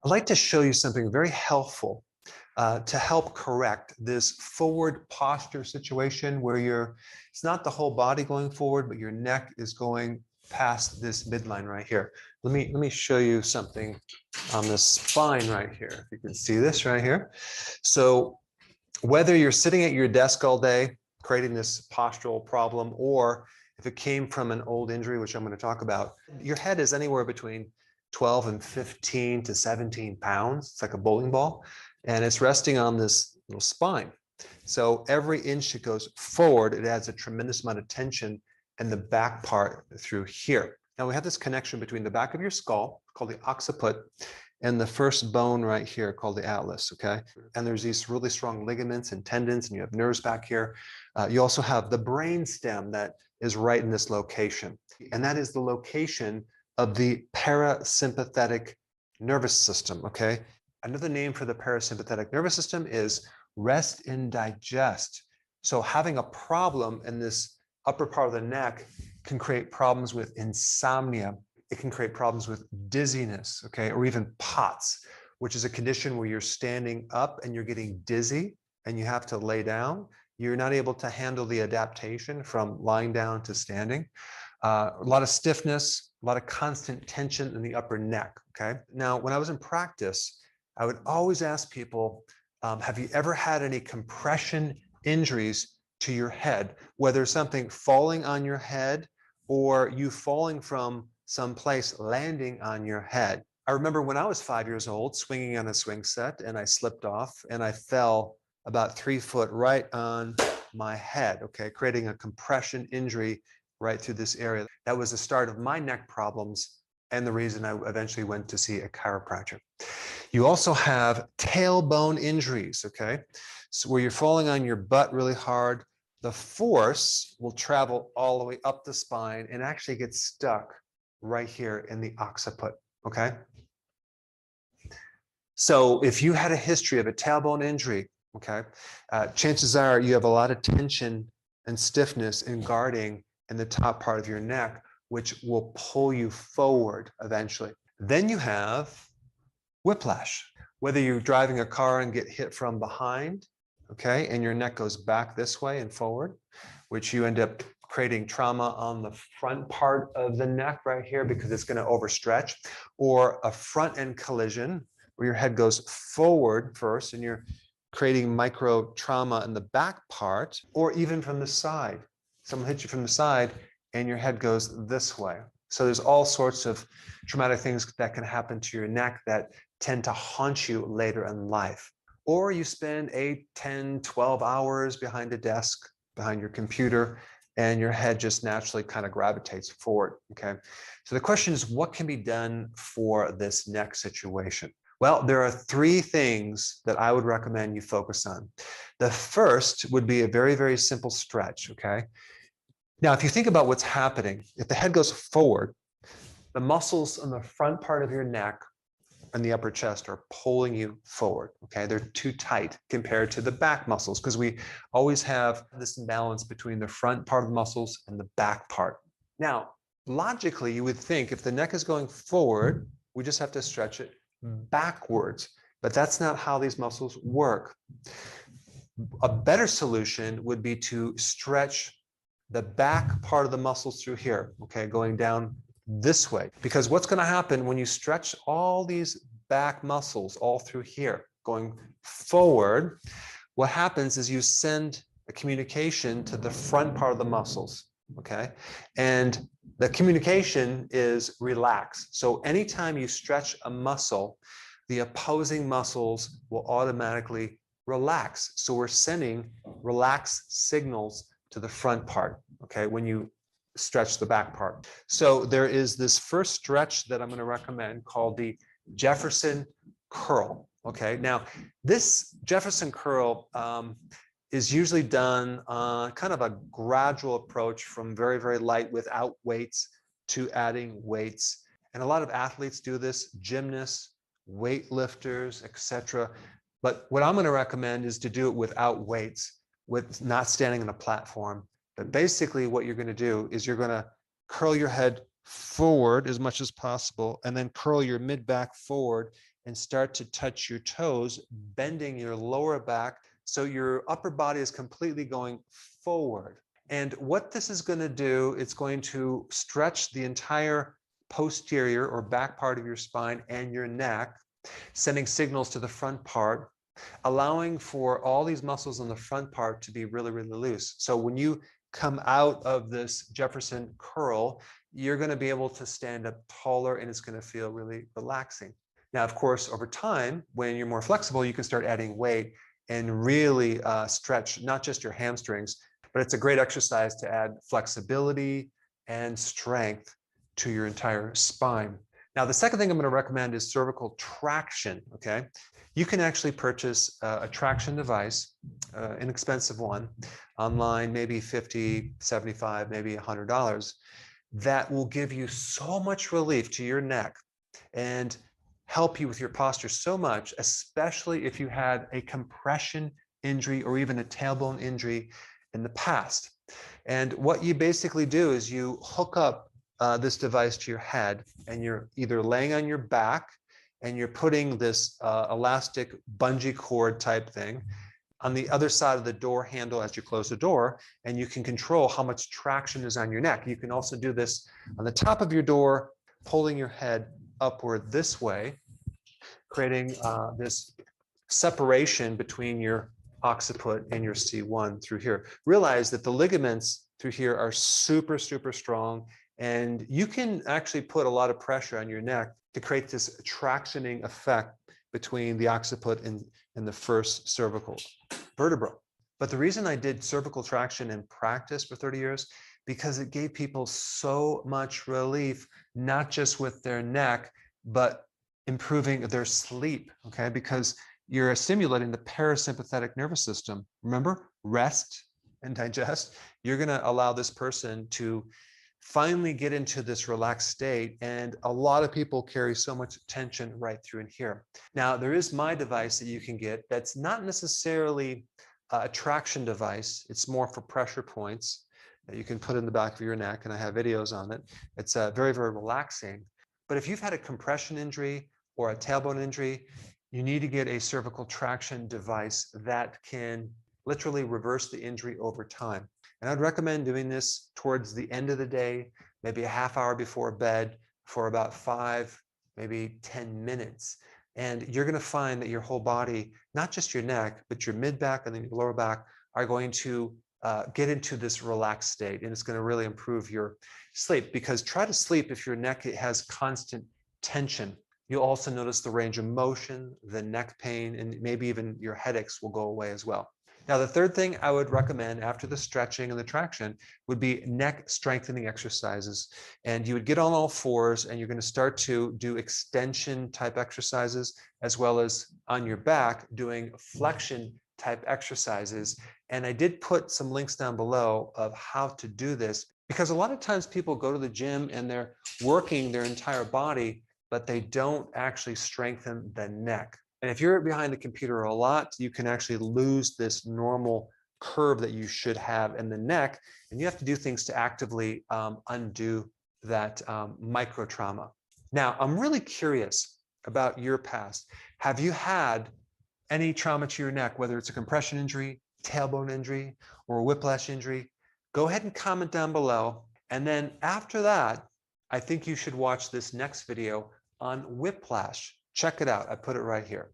I'd like to show you something very helpful to help correct this forward posture situation where it's not the whole body going forward, but your neck is going past this midline right here. Let me show you something on the spine right here. If you can see this right here. So whether you're sitting at your desk all day, creating this postural problem, or if it came from an old injury, which I'm going to talk about, your head is anywhere between 12 and 15 to 17 pounds. It's like a bowling ball, and it's resting on this little spine. So every inch it goes forward, it adds a tremendous amount of tension in the back part through here. Now we have this connection between the back of your skull, called the occiput, and the first bone right here called the atlas, okay? And there's these really strong ligaments and tendons, and you have nerves back here. You also have the brain stem that is right in this location. And that is the location of the parasympathetic nervous system, okay? Another name for the parasympathetic nervous system is rest and digest. So having a problem in this upper part of the neck can create problems with insomnia. It can create problems with dizziness, okay, or even POTS, which is a condition where you're standing up and you're getting dizzy and you have to lay down. You're not able to handle the adaptation from lying down to standing. A lot of stiffness, a lot of constant tension in the upper neck, okay? Now, when I was in practice, I would always ask people, have you ever had any compression injuries to your head, whether something falling on your head or you falling from someplace landing on your head? I remember when I was 5 years old, swinging on a swing set, and I slipped off and I fell about 3 foot right on my head, okay, creating a compression injury right through this area. That was the start of my neck problems and the reason I eventually went to see a chiropractor. You also have tailbone injuries, okay? So where you're falling on your butt really hard, the force will travel all the way up the spine and actually get stuck right here in the occiput, okay? So if you had a history of a tailbone injury, okay, chances are you have a lot of tension and stiffness in guarding in the top part of your neck, which will pull you forward eventually. Then you have whiplash, whether you're driving a car and get hit from behind, okay, and your neck goes back this way and forward, which you end up creating trauma on the front part of the neck right here because it's going to overstretch, or a front end collision where your head goes forward first and you're creating micro trauma in the back part, or even from the side. Someone hits you from the side and your head goes this way. So there's all sorts of traumatic things that can happen to your neck that tend to haunt you later in life. Or you spend 8, 10, 12 hours behind a desk, behind your computer, and your head just naturally kind of gravitates forward, okay? So the question is, what can be done for this neck situation? Well, there are 3 things that I would recommend you focus on. The first would be a very, very simple stretch, okay? Now, if you think about what's happening, if the head goes forward, the muscles on the front part of your neck and the upper chest are pulling you forward, okay? They're too tight compared to the back muscles because we always have this imbalance between the front part of the muscles and the back part. Now, logically, you would think if the neck is going forward, we just have to stretch it backwards, but that's not how these muscles work. A better solution would be to stretch the back part of the muscles through here, okay, going down this way. Because what's going to happen when you stretch all these back muscles all through here, going forward, what happens is you send a communication to the front part of the muscles, okay? And the communication is relax. So anytime you stretch a muscle, the opposing muscles will automatically relax. So we're sending relaxed signals to the front part, okay, when you stretch the back part. So there is this first stretch that I'm going to recommend called the Jefferson curl, okay? Now, this Jefferson curl is usually done kind of a gradual approach from very, very light without weights to adding weights. And a lot of athletes do this, gymnasts, weightlifters, etc. But what I'm going to recommend is to do it without weights, with not standing on a platform. But basically what you're going to do is you're going to curl your head forward as much as possible and then curl your mid back forward and start to touch your toes, bending your lower back so your upper body is completely going forward. And what this is going to do, it's going to stretch the entire posterior or back part of your spine and your neck, sending signals to the front part, allowing for all these muscles on the front part to be really, really loose. So when you come out of this Jefferson curl, you're going to be able to stand up taller and it's going to feel really relaxing. Now, of course, over time, when you're more flexible, you can start adding weight and really stretch not just your hamstrings, but it's a great exercise to add flexibility and strength to your entire spine. Now, the second thing I'm going to recommend is cervical traction, okay? You can actually purchase a traction device, inexpensive one, online, maybe $50, $75, maybe $100, that will give you so much relief to your neck and help you with your posture so much, especially if you had a compression injury or even a tailbone injury in the past. And what you basically do is you hook up this device to your head, and you're either laying on your back and you're putting this elastic bungee cord type thing on the other side of the door handle as you close the door, and you can control how much traction is on your neck. You can also do this on the top of your door, pulling your head upward this way, creating this separation between your occiput and your C1 through here. Realize that the ligaments through here are super, super strong, and you can actually put a lot of pressure on your neck to create this tractioning effect between the occiput and the first cervical vertebra. But the reason I did cervical traction in practice for 30 years, because it gave people so much relief, not just with their neck, but improving their sleep, okay? Because you're stimulating the parasympathetic nervous system. Remember, rest and digest. You're going to allow this person to finally get into this relaxed state. And a lot of people carry so much tension right through in here. Now, there is my device that you can get that's not necessarily a traction device. It's more for pressure points that you can put in the back of your neck, and I have videos on it. It's very, very relaxing. But if you've had a compression injury or a tailbone injury, you need to get a cervical traction device that can literally reverse the injury over time. And I'd recommend doing this towards the end of the day, maybe a half hour before bed for about 5, maybe 10 minutes. And you're going to find that your whole body, not just your neck, but your mid-back and then your lower back are going to get into this relaxed state. And it's going to really improve your sleep, because try to sleep if your neck has constant tension. You'll also notice the range of motion, the neck pain, and maybe even your headaches will go away as well. Now, the third thing I would recommend after the stretching and the traction would be neck strengthening exercises. And you would get on all fours and you're going to start to do extension type exercises, as well as on your back doing flexion type exercises. And I did put some links down below of how to do this, because a lot of times people go to the gym and they're working their entire body, but they don't actually strengthen the neck. And if you're behind the computer a lot, you can actually lose this normal curve that you should have in the neck. And you have to do things to actively undo that micro trauma. Now, I'm really curious about your past. Have you had any trauma to your neck, whether it's a compression injury, tailbone injury, or a whiplash injury? Go ahead and comment down below. And then after that, I think you should watch this next video on whiplash. Check it out. I put it right here.